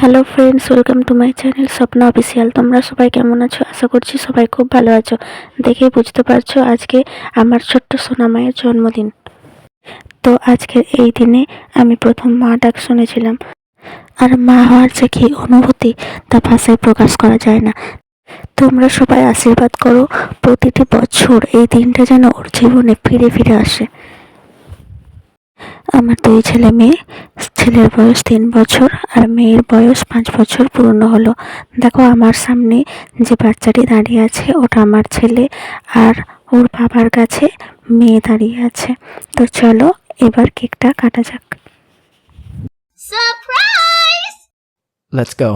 Hello friends, welcome to my channel স্বপ্ন official. তোমরা সবাই কেমন আছো? আশা করছি সবাই খুব ভালো আছো। দেখেই বুঝতে পারছো আজকে আমার ছোট্ট সোনামায়ের জন্মদিন। তো আজকের এই দিনে আমি প্রথম মা ডাক শুনেছিলাম, আর মা হওয়ার যে কী অনুভূতি তা ভাষায় প্রকাশ করা যায় না। তোমরা সবাই আশীর্বাদ করো প্রতিটি বছর এই দিনটা যেন ওর জীবনে ফিরে ফিরে আসে। আমার 2 ছেলে মেয়ে। ছেলের বয়স 3 বছর আর মেয়ের বয়স 5 বছর পূর্ণ হলো। দেখো আমার সামনে যে বাচ্চাটি দাঁড়িয়ে আছে ওটা আমার ছেলে, আর ওর বাবার কাছে মেয়ে দাঁড়িয়ে আছে। তো চলো এবার কেকটা কাটা যাক। Let's go.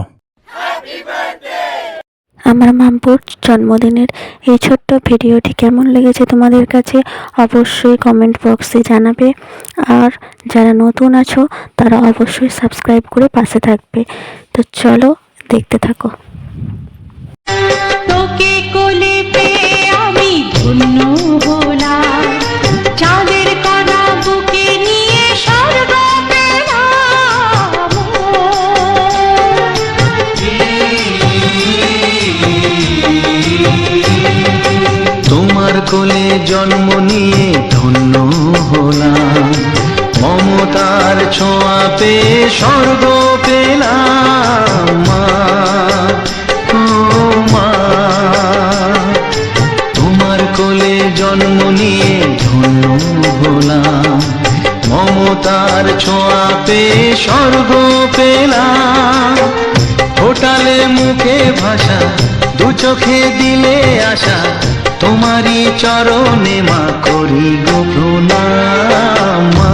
আমার মাম্পুর জন্মদিনের এই ছোট্ট ভিডিওটি কেমন লেগেছে তোমাদের কাছে অবশ্যই কমেন্ট বক্সে জানাবে। আর যারা নতুন আছো তারা অবশ্যই সাবস্ক্রাইব করে পাশে থাকবে। তো চলো দেখতে থাকো। তোকে কোলে পেয়ে আমি ধন্য হলাম, চাঁদের কণা বুকে নিয়ে স্বর্গ পেলাম। তোমার কোলে জন্ম নিয়ে ধন্য হলাম, মমতার ছোঁয়া পেয়ে স্বর্গ পেলাম। মা, ও মা, তোমার কোলে জন্ম নিয়ে ধন্য হলাম, মমতার ছোঁয়া পেয়ে স্বর্গ পেলাম। ফোটালে মুখে ভাষা, দু চোখে দিলে আশা, তোমারই চরণে মা করি গো প্রণাম। মা।